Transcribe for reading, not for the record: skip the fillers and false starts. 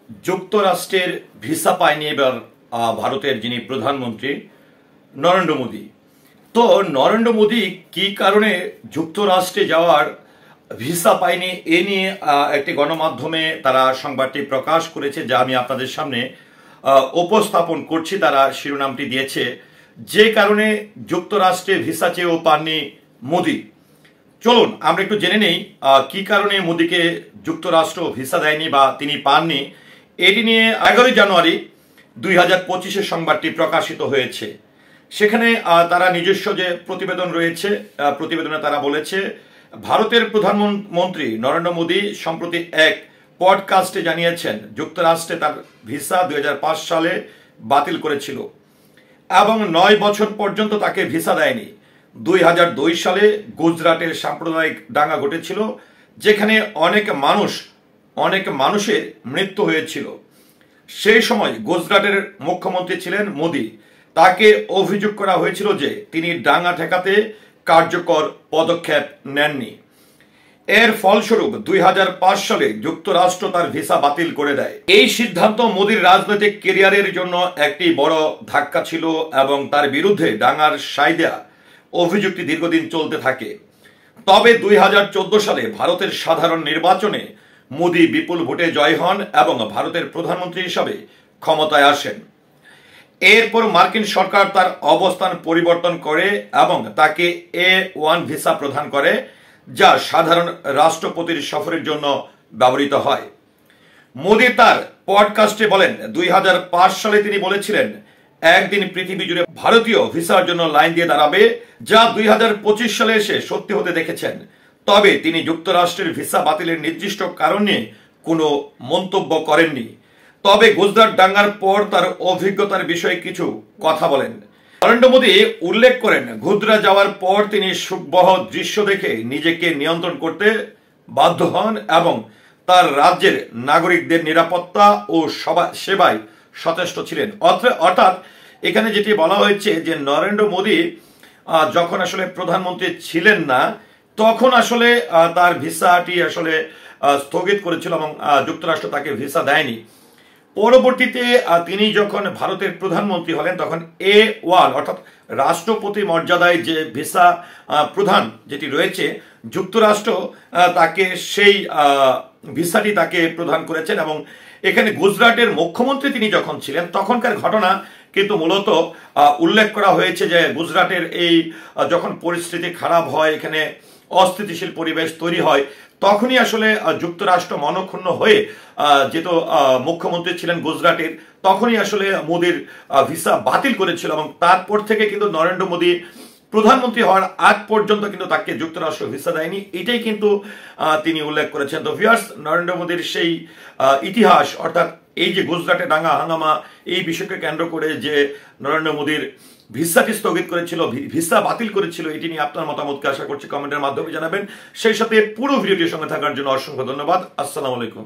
যুক্তরাষ্ট্রের ভিসা পায়নি এবার ভারতের যিনি প্রধানমন্ত্রী নরেন্দ্র মোদী। তো নরেন্দ্র মোদী কি কারণে যুক্তরাষ্ট্রে যাওয়ার ভিসা পায়নি এ নিয়ে একটি গণমাধ্যমে তারা সংবাদটি প্রকাশ করেছে, যা আমি আপনাদের সামনে উপস্থাপন করছি। তারা শিরোনামটি দিয়েছে, যে কারণে যুক্তরাষ্ট্রে ভিসা চেয়েও পাননি মোদী। চলুন আমরা একটু জেনে নেই কি কারণে মোদীকে যুক্তরাষ্ট্র ভিসা দেয়নি বা তিনি পাননি। এটি নিয়ে 11 জানুয়ারি 2025 সংবাদটি প্রকাশিত হয়েছে। সেখানে তারা নিজস্ব যে প্রতিবেদন রয়েছে, প্রতিবেদনে তারা বলেছে, ভারতের প্রধানমন্ত্রী নরেন্দ্র মোদী সম্প্রতি এক পডকাস্টে জানিয়েছেন যুক্তরাষ্ট্রে তার ভিসা 2005 সালে বাতিল করেছিল এবং 9 বছর পর্যন্ত তাকে ভিসা দেয়নি। 2002 সালে গুজরাটের সাম্প্রদায়িক দাঙ্গা ঘটেছিল, যেখানে অনেক মানুষের মৃত্যু হয়েছিল। সেই সময় গুজরাটের মুখ্যমন্ত্রী ছিলেন মোদী। তাকে অভিযোগ করা হয়েছিল যে তিনি দাঙ্গা ঠেকাতে কার্যকর পদক্ষেপ নেননি। এর ফলস্বরূপ 2005 সালে যুক্তরাষ্ট্র তার ভিসা বাতিল করে দেয়। এই সিদ্ধান্ত মোদীর রাজনৈতিক ক্যারিয়ারের জন্য একটি বড় ধাক্কা ছিল এবং তার বিরুদ্ধে দাঙ্গার সাইদা অভিযুক্তি দীর্ঘদিন চলতে থাকে। তবে 2014 সালে ভারতের সাধারণ নির্বাচনে মোদী বিপুল ভোটে জয় হন এবং ভারতের প্রধানমন্ত্রী হিসাবে ক্ষমতায় আসেন। এরপর মার্কিন সরকার তার অবস্থান পরিবর্তন করে এবং তাকে A1 ভিসা প্রদান করে, যা সাধারণ রাষ্ট্রপতির সফরের জন্য ব্যবহৃত হয়। মোদী তার পডকাস্টে বলেন, 2005 সালে তিনি বলেছিলেন একদিন পৃথিবী জুড়ে ভারতীয় ভিসার জন্য লাইন দিয়ে দাঁড়াবে, যা 2025 সালে এসে সত্যি হতে দেখেছেন। তবে তিনি যুক্তরাষ্ট্রের ভিসা বাতিলের নির্দিষ্ট কারণ নিয়ে কোনো মন্তব্য করেননি। তবে গুজরাট দাঙ্গার পর তার অভিজ্ঞতার বিষয়ে কিছু কথা বলেন। নরেন্দ্র মোদী উল্লেখ করেন, গুজরাট যাওয়ার পর তিনি সুখবহ দৃশ্য দেখে নিজেকে নিয়ন্ত্রণ করতে বাধ্য হন এবং তার রাজ্যের নাগরিকদের নিরাপত্তা ও সেবায় সচেষ্ট ছিলেন। অর্থাৎ এখানে যেটি বলা হয়েছে যে নরেন্দ্র মোদী যখন আসলে প্রধানমন্ত্রী ছিলেন না, তখন আসলে তার ভিসাটি আসলে স্থগিত করেছিল এবং যুক্তরাষ্ট্র তাকে ভিসা দেয়নি। পরবর্তীতে তিনি যখন ভারতের প্রধানমন্ত্রী হলেন, তখন A1 অর্থাৎ রাষ্ট্রপতি মর্যাদায় যে ভিসা প্রদান যেটি রয়েছে, যুক্তরাষ্ট্র তাকে সেই ভিসাটি তাকে প্রদান করেছেন। এবং এখানে গুজরাটের মুখ্যমন্ত্রী তিনি যখন ছিলেন, তখনকার ঘটনা কিন্তু মূলত উল্লেখ করা হয়েছে যে গুজরাটের এই যখন পরিস্থিতি খারাপ হয়, এখানে অস্থিতিশীল পরিবেশ তৈরি হয়, তখনই আসলে যুক্তরাষ্ট্র মনক্ষুণ্ণ হয়ে, যেহেতু মুখ্যমন্ত্রী ছিলেন গুজরাটের, তখনই আসলে মোদীর ভিসা বাতিল করেছিল। এবং তারপর থেকে কিন্তু নরেন্দ্র মোদী প্রধানমন্ত্রী হওয়ার আগ পর্যন্ত কিন্তু তাকে যুক্তরাষ্ট্র ভিসা দেয়নি, এটাই কিন্তু তিনি উল্লেখ করেছেন। তো ভিউয়ার্স, নরেন্দ্র মোদীর সেই ইতিহাস, অর্থাৎ এই যে গুজরাটে দাঙ্গা হাঙ্গামা, এই বিষয়কে কেন্দ্র করে যে নরেন্দ্র মোদীর ভিসাটি স্থগিত করেছিল, ভিসা বাতিল করেছিল, এটি নিয়ে আপনার মতামতকে আশা করছি কমেন্টের মাধ্যমে জানাবেন। সেই সাথে পুরো ভিডিওটির সঙ্গে থাকার জন্য অসংখ্য ধন্যবাদ। আসসালামু আলাইকুম।